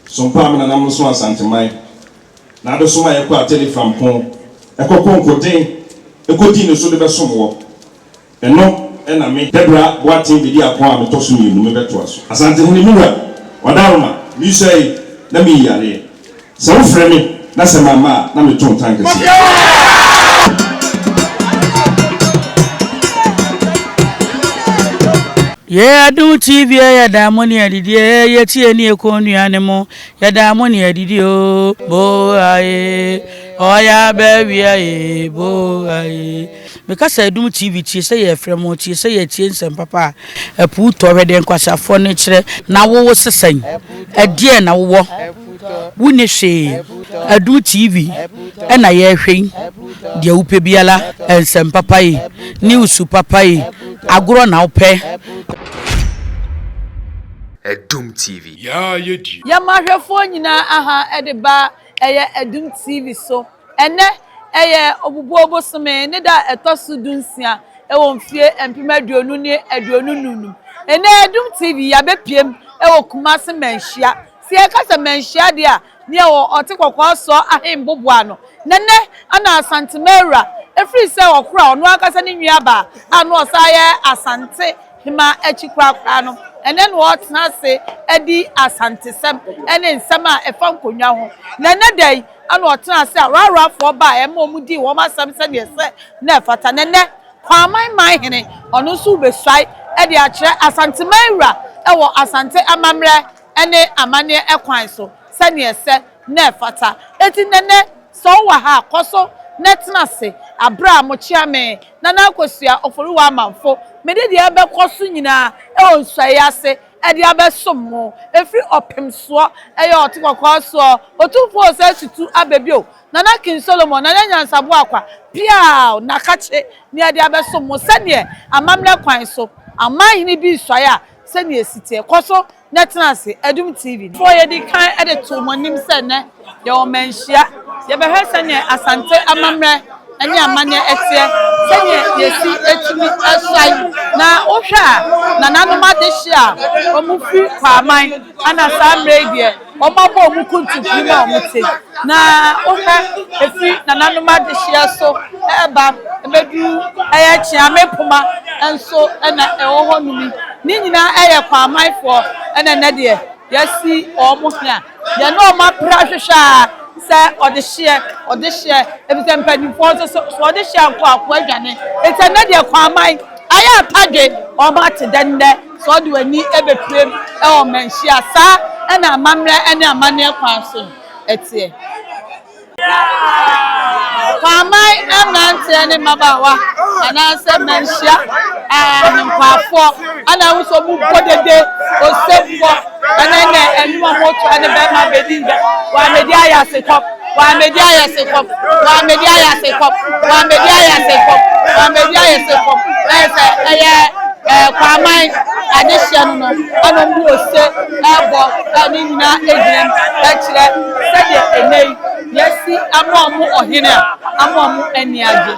some palm and I'm so Asantehene. Now the summer I quite tell you from home. A cocoon cotin, a cotin so the best some and no, and I make Deborah watching the dear poem tossing you, no matter to us. Asantehene Mura, Wadarma, you say, let me hear. So frame that's a mamma, not a tongue tank. Yeah, do TV, ya da money at the ya tea near corny animal, ya da money at the boy, oh ya baby, boy. Because I do TV, she say a friend, she say a change and papa, a put already and quasha furniture, now what was the same? A dear now walk, wouldn't she? I do TV, and I hear him, the Upebiala, and some papai, news to papai, I grow now pay. Edum TV. Yeah, you do. Ya mahwefo nyina aha edeba eye Edum TV so. Ene eye obubuobo some ne da etosu dunsia ewo mfie empemaduonu ne aduonununum. Ene Edum TV ya bepiem ewo Kumase Manyhia. Sie kasa Manyhia de a ne ewo otekokwa so ahembobo ano. Nene ana Asantehene efri se okura ono akasa ne nuaba anu osaye Asantehene echikwa no. And then what na say edi asantesem ene nsem a efam konwa ho na ne dai ana otena say rara for ba e ma omudi wo ma sam se de se na fata ne ne Kwaman Manyhia ono so besai edi a kire Asantehene ewo asante amamre ene amane ekwan so se ne se na fata eti ne ne so wa ha koso netna se abra mo chiame na na akosua oforuwa amanfo mede de abekoso nyina e onsuaye ase e de abesom efri opemso e ye otikokwa so Otumfuo se Tutu abebio na na King Solomon na nyansabo akwa pia na kache ne de abesom se ne amamle kwan so Amanyhia bi suaye a se ne esite koso netna se Edum TV for ye di kan e de to monim se ne ye o Manyhia ye be hwese ne asante amamre anya amane etie senye yesi etumi asai na ohwa na nanoma dehia omufi Kwaman ana samre die omabo omukuntu na omute na ohwa efi na nanoma dehia so eba ebedu eye chiamepoma enso na ewoho numi ni nyina eye Kwaman fo ena ne de yesi omuhia ye no ma prahwehwa say odehye ebisem panifo so odehye anko adwane etena de Kwaman aya padwe o ma tedende so de wani ebepiem e o Manyhia sa na amamre ene amane kwan so etie Kwaman amante ne mabawa ana se Manyhia nkwafo ana wuso mu bodede osefo ana enuma moto ana be ma bedinga wa media ya sekop wa media ya sekop wa media ya sekop wa media ya sekop wa media ya sekop ese Kwaman addition no ana mbu ose ebo ani nyina egiem akire sede enei yesi amomu ohene amomu eniage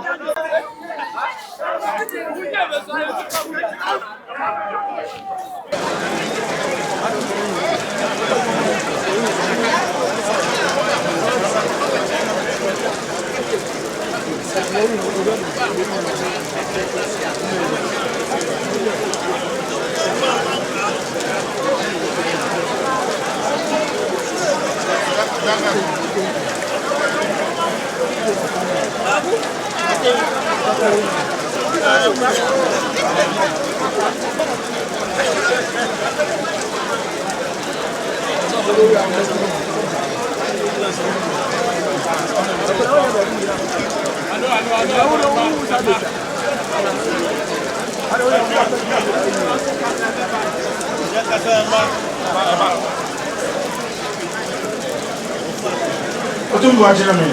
Otumfuo chairman.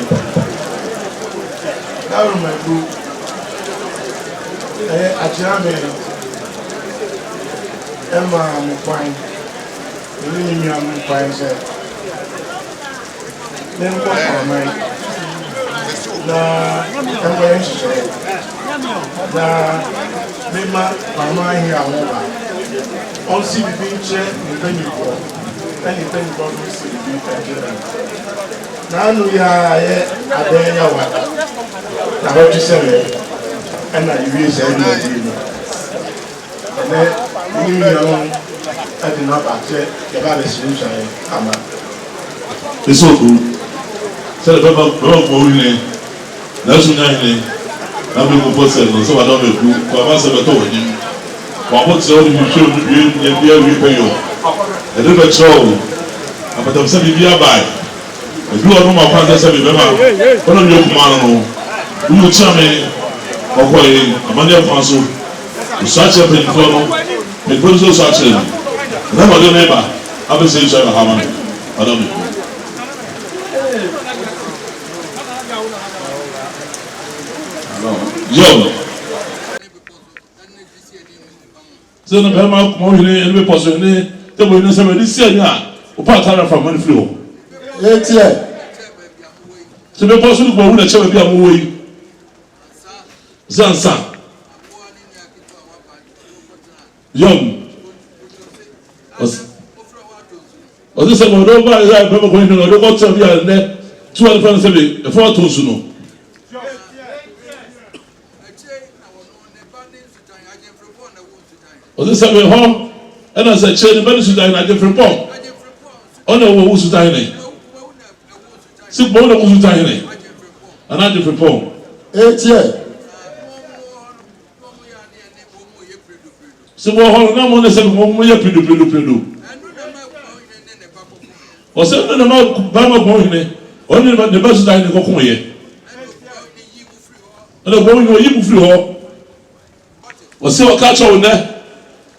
That was my group. A chairman. Emma Mukwain. William Mukwain said. Then what for my the Mima Manyhia on CBB chair in Venue. anything God will see you can do that. Now we are at the end of what? Now what you say? And I use everything. And then you know, I did not actually about the solution. It's so good. So the Baba Heene, that's what Heene. I'm going to put it on so I don't know. Kwaman said, "I told him, what's all you should be able to pay you? I don't know trouble. But I'm saying, be a buy. If you are no more fans, I say, one of your command, you will tell me, okay, a Manyhia council, to search up in Tono, and put those searching. And I'm not your neighbor. I've been saying, I don't know. Yo. So the Bama Heene and we possibly the way somebody this year, or part from money flow. Let's hear. So the possible go with a chair be a movie. Zansan. Young. Or this is what over I remember going to the local to be a net 12 4 to or this is a home, and as I said, the medicine die in a different form. Oh no, who's dying? Sick bone of who's dying, and a different form. 8 years. So, no one is a woman, you or something about Bama Heene, only about the best dying in Kokoye. And a woman who you flew or see what catch on there.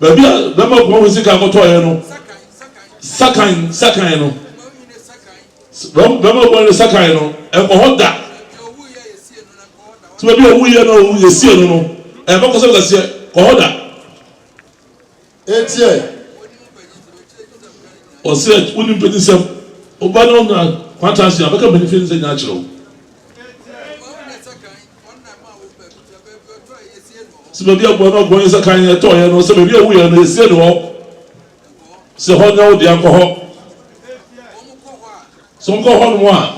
Baby, Bama Heene is a Kakotoyano. Sakano. Bama Heene is Sakano, and Ohoda. So maybe a wee no, you see no, and what was it? Ohoda. 8 years. Or said, wouldn't put this up. Obana, fantasy, I become benefits in natural. So maybe a boy not going as a kind of toy, and also maybe a wee and they said, so hold now the alcohol. So go on one.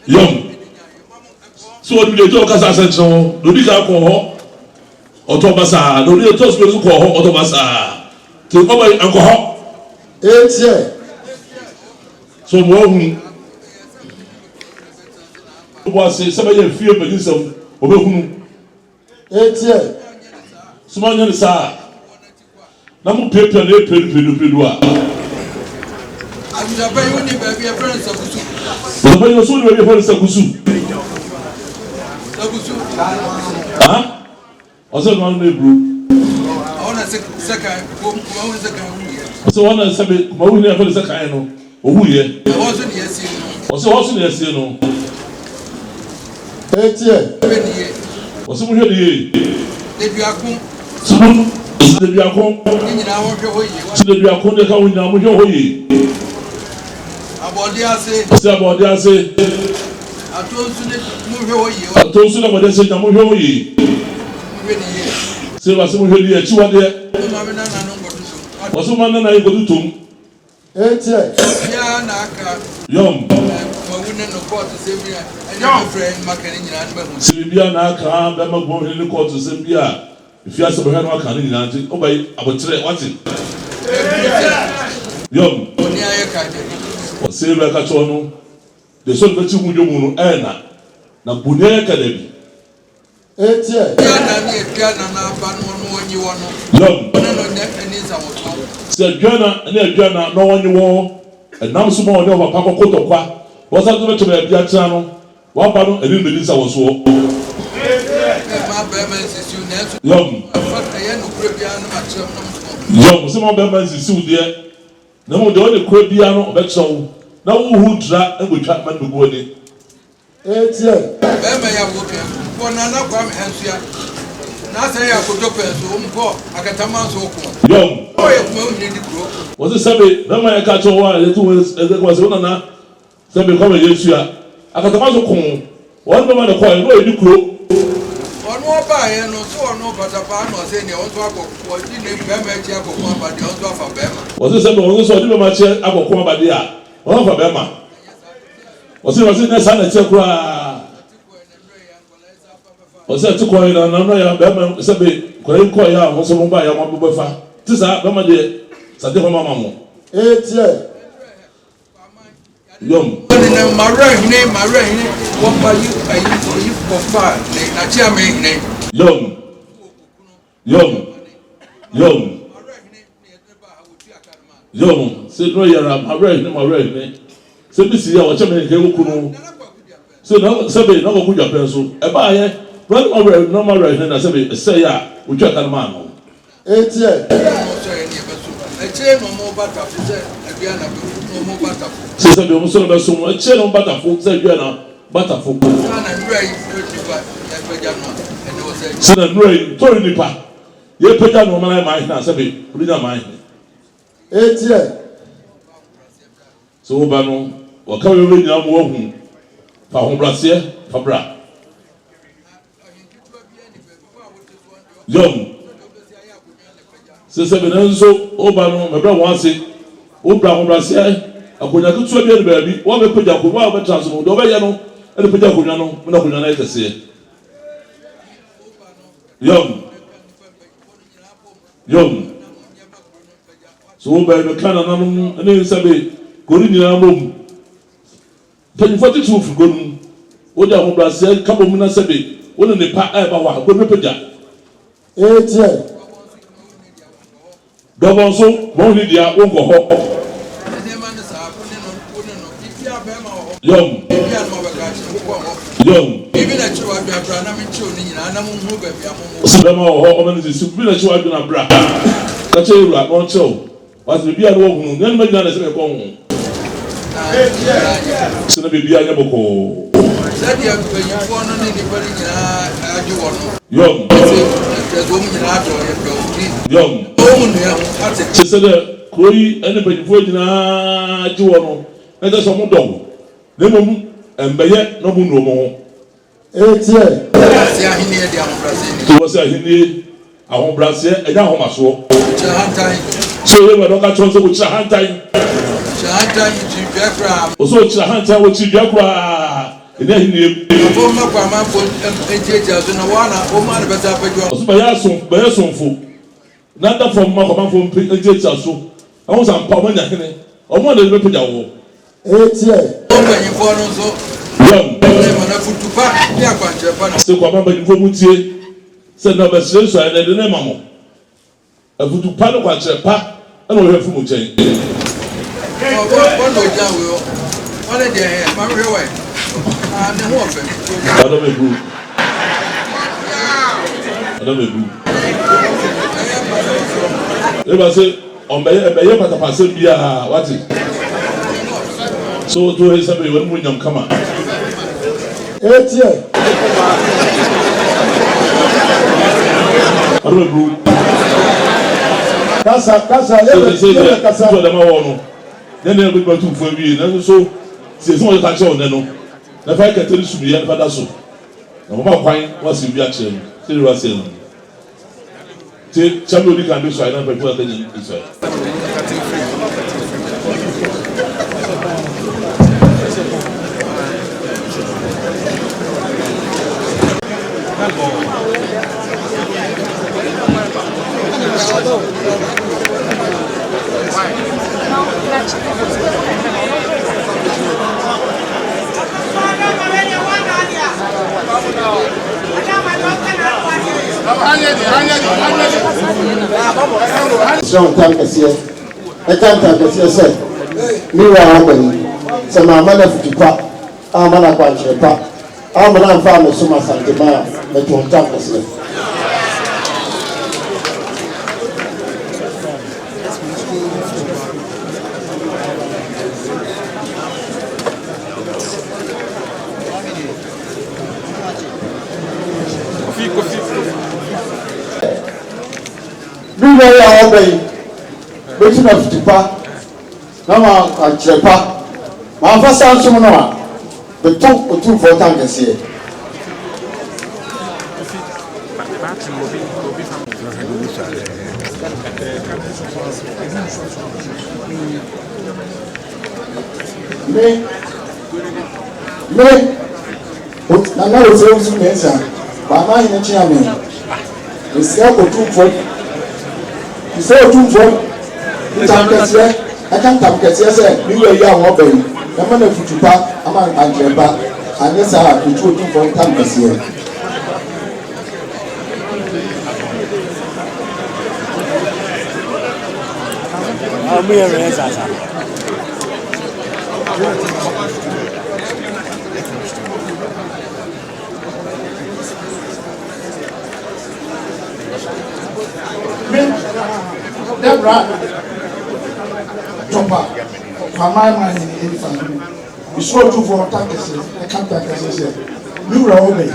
Young. So what do they talk as I said so? Do the alcohol? Otobasa, do the toast with alcohol, Otobasa. To over alcohol. 8 years. So more was somebody fear Belism, Obehunu. 8 years. Smanya sa. Namu paper le pedua. I'm only baby a friend of Kusu. But when you soon will be for Sakusu. Huh? Also, one may brew. So one has said, "Mawuni never is a kind of who ye." Also, yes, you know. 8 years. Also, we hear the say was some here chiwa there. Was man na you go to tum. 8 years. Yeah, naka. Yom. Mawuni no court say me and friend makani nyina nba. Sibia na aka be magbo he ni court say bia. If you ask be no aka ni nyina nti obai abotre wati. Yom. Oni ayeka de. O say be ka cho no. De so be ti hu dwomu no na na bunia ka da bi. 8 years. Yom. Say Adwana na Adwana no one wo. Enam so mo ne o papa kokotokwa. Wo sa to be to be bia tira no. Wa pa no eni medisa wo so. Yom. Yom, so mo be man sisi de. Na mo de o de kura bia no be tso. Na wo hu dra e go twa man go ni. 8 years. Nana Kwaman Hensua. Nasa ya kutoka so mko akatama so ko. Yom. O ye kuma unye di kro. Was it sabe na ma ya ka cho wa le tu was one na sabe ko me Yesu a akatama so ko. Won be ma de ko e no e di kro. One more buy and so no but a pan was in the auto for didn't Bema Jacob, but the auto for Bema. Was this a bonus or did my chair about Kwaman? One for Bema. Was it the son of Chakra? Was that to coin and another Bema? Sabi, Korean Koya, was a by a one buffer. This are Bema de Santiago Mamma. 8 years. Young. My name, what by you for far, a chairman name. Young, said no, you're a red, said this is our chairman. So now, Sabi, no good your pencil. A buyer, run over no more red, and I say, yeah, we check on man. 8 years. A chair no more butter, again, no more butter. Says I almost so so much, chair on butterful, said you are butterful. Said a rain, Tory Nipa. You put down on my mind now, Sabi, put it on mine. 8 years. So, Bano, or come over now, walking. For home brassier, for bra. Young. Says Enstooled, Obano, my brother wants it. Obra brassier. I could not go to a baby. One may put up with one transform, the Bayano, and the Pajano, when I could not say. Young. So by the canon, and then Sabi, go in your room. 42 for good. What I want to say, couple of minutes a day. What in the part ever want to put 8 years. Double so, won't need your own go. Young. Even a child, I'm in tuning, and I'm moving. Some is a child in a bra. Catch you like one show. Was the beer walking, then my gun is a home. So the baby I never call. Said you have one on anybody, you want. Young. She said, Chloe, anybody for you, and that's a dog. Lemon and Bayet, no more. 8 years. He was a Heene, a home brassier, and a home as well. So they were not a chance with Shahan time. Also, Shahan time with Chibia. And then he former Kwaman by a son fool. None from Kwaman from Prince. So I was on Manyhia. I wanted to put your war. 8 years. Young. So Kwaman by Mutier said, no, but since I had the name of a Tutu Pano Quacher Pa, and we have from Muchain. What a day, my real way. I don't agree. If I say, on Bayer Patapass, be a what is so to his somebody when William come on. 8 years. I don't agree. Casa, so the Mawono. Then they'll be able to for me, and so says one catch on them. The fact that there should be a father so. No more wine was in the action. Still was saying. Somebody can do so. I don't know what they say. Strong time here. I can't tell you, say, me are open. Some are man of Tupa, I'm an aquatic pap. I'm an farmer, so much Asantehene, but won't talk us here. We are open. Waiting of Tupa. Now I chepa. My first answer, the Otumfuo tank is here. Me, na na o se mensa. Kwaman Heene chairman. Esi Otumfuo. Esi Otumfuo. Ntankese, akantamkese se mi we ya wo bayi. Na ma na futupa ama anjeba. Anesa Tutu Otumfuo ntankese. We are ready. Debra, Chopper, Kwaman in family. You saw two for taxes, I can't take us. You were away.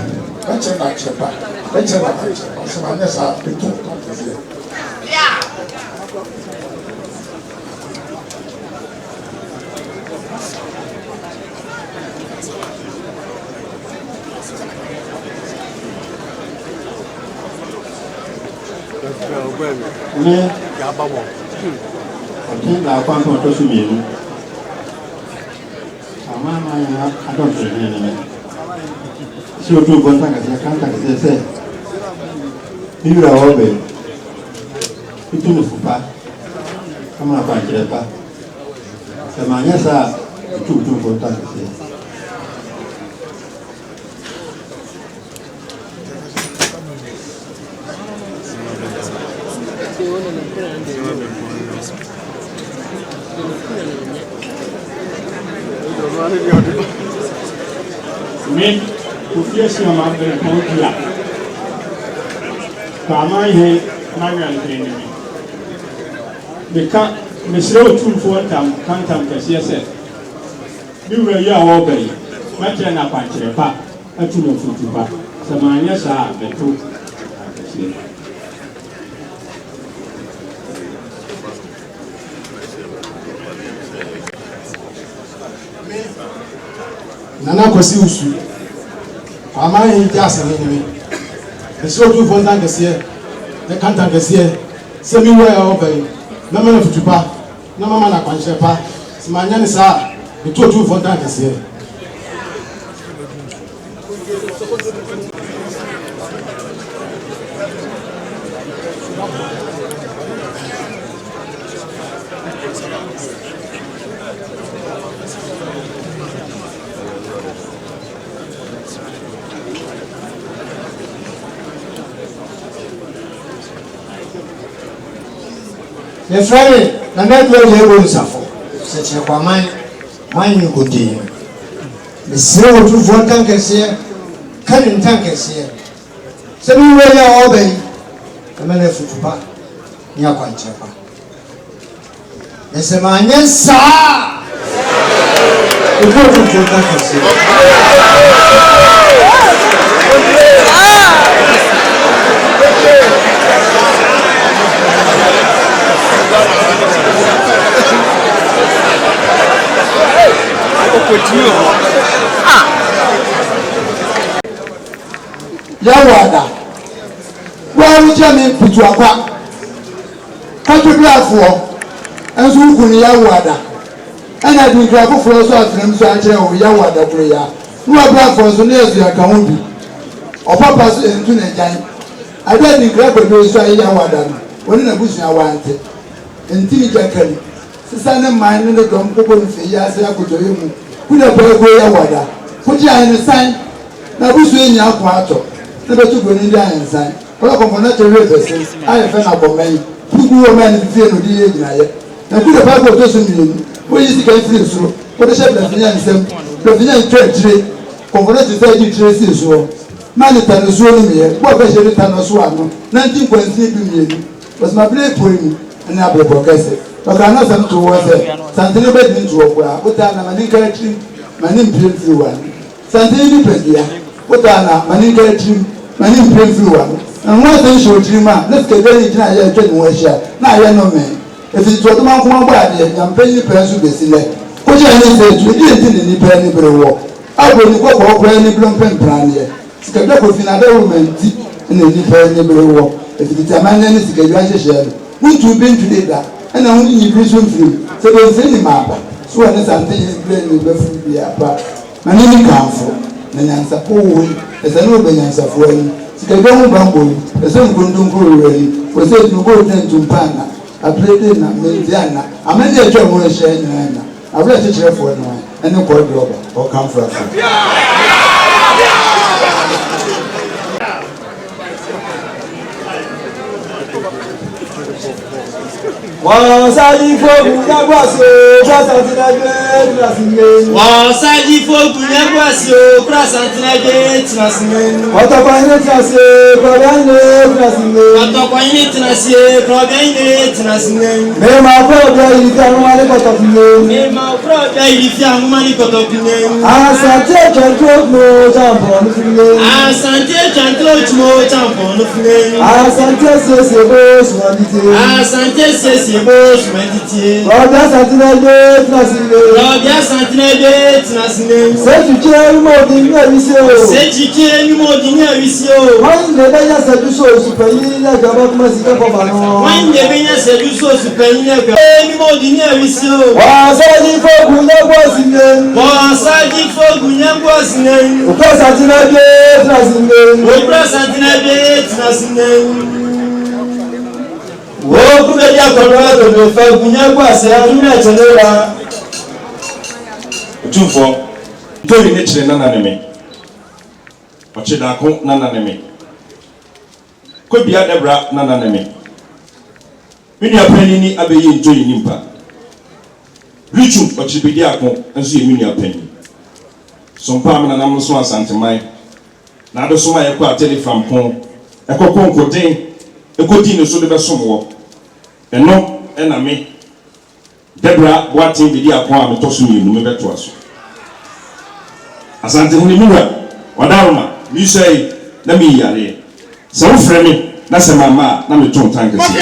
Let's say that Chopper. Let's say that so unless I be two taxes. Yeah. Ne Yababo. Ọdún la kwan tó so mienu. Amama ya adọ̀tí ní ẹni. Sí o tún bọ́ ntàkàtì kàntàkàtì sẹ́. Bíbélì àwọn ọbẹ̀ tutu ní fúpa. Kama àpá àjẹrẹ pa. Sẹ̀mà nyẹ́ sá tutu bọ́ ntàkàtì. Me, Kufias your mother and Pontia. Kwaman Heene, Manyhia. Because Miss Otumfuo can't as yes said. You were your obey. Much an apache pa, a tune of Tutu. So Manyhia are the two. Nana kwasi usu. Kwaman Heene Asantehene. Esi Otumfuo ntankese. Ne kantankese. Se mi wo ya obey. Na me na futupa. Na mama na kwanchepa. Simanya ni sa. Tutu Otumfuo ntankese. The Friday, the night was able to suffer. Such a Kwaman, mine good day. The silver Otumfuo tankers cunning tankers here. So we were all obey. The man of Futupa, near Quanchapa. Yes, a man, yes, sir. The Otumfuo tankers here. Yawada. Why would you mean put your back? Photograph for and so could Yawada. And I think you for us and so I tell Yawada prayer. No black for so near as you are coming. Or Papa's in Tunajai. I don't think grab a new say Yawada. When I push I wanted. And Timmy Jackal. Sister mine in the gum could say yes, I could do you. Put a boy Yawada. Put your in the sign. Now who's doing your quarter? Never took an Indian sign. Well, I'm not a river. I have found out for me. Two men in fear of the age. Now, put a Bible to some where you see free through. What a shepherd of the Finance trade. Converted to 30 traces. So, Manitan is rolling me. What was your return of Swano? 19.3 million was my blade for me and I will progress it. But I know some to was something about into a well. What I'm an encouraging my name through one. Something different. What I'm an encouraging my name through one. And one thing should dream out. Let's get very tonight. Now, I know me. If it's what I'm going to I'm paying the person to see that. What you say to you didn't need any better war. I will go for any blown pen plan here. Skabako finada woman and the new war. If it's a man, then it's a graduation. Won't you been today that? And I only need reason through. So don't say any map. so when Asantehene play no be fu bi apa na ni kanfo na nyansa po wo ese no be nyansa fo ani sika be ho bambo ese nkundun ko wori wo se du go tentum pana abrede na mendiana amede atwa mo hye nyana abra chechire fo no ene ko droba o kanfo afo Wasaji fogu nyagwasio prasantinage tunasingen. Wasaji fogu nyagwasio prasantinage tunasingen. Watakwanye tunasye krogaine tunasingen. Watakwanye tunasye krogaine tunasingen. Mema probia ilifia ngumani kotopingen. Mema probia ilifia ngumani kotopingen. Asante chantro mo champo nufingen. Asante chantro mo champo nufingen. Asante sese bo sumandite. Asante sese Bosh meditier. Robia Asantehene tunasine. Robia Asantehene tunasine. C'est tu qui est mort d'une émission. C'est tu qui est mort d'une émission. Moi il ne veille à cette chose super il n'a qu'à voir comment c'est pour moi. Moi il ne veille à cette chose super il n'a qu'à mort d'une émission. Wa ça dit faut gounya boisine. Wa ça dit faut gounya boisine. Au place Asantehene tunasine. Au place Asantehene tunasine. Wo kubeja kwa ndo fa kunyagwa se amina chenera Otumfuo ntori ne kire nana ne me ochida ko nana ne me ko bia debra nana ne me mini apani ni abeyi ntori nimpa richu ochibedi akon enso ye mini apani sompa amana nam so asantemai na ado so ma ye ko ateli frampon ekokko nkoden ekodi no so de besomo eno ena me debra boatin bidi akon a metoso mienu me beto aso Asantehene mura wadaroma mi sei na mi yare se wo frɛ me na se mama na me ton tankesi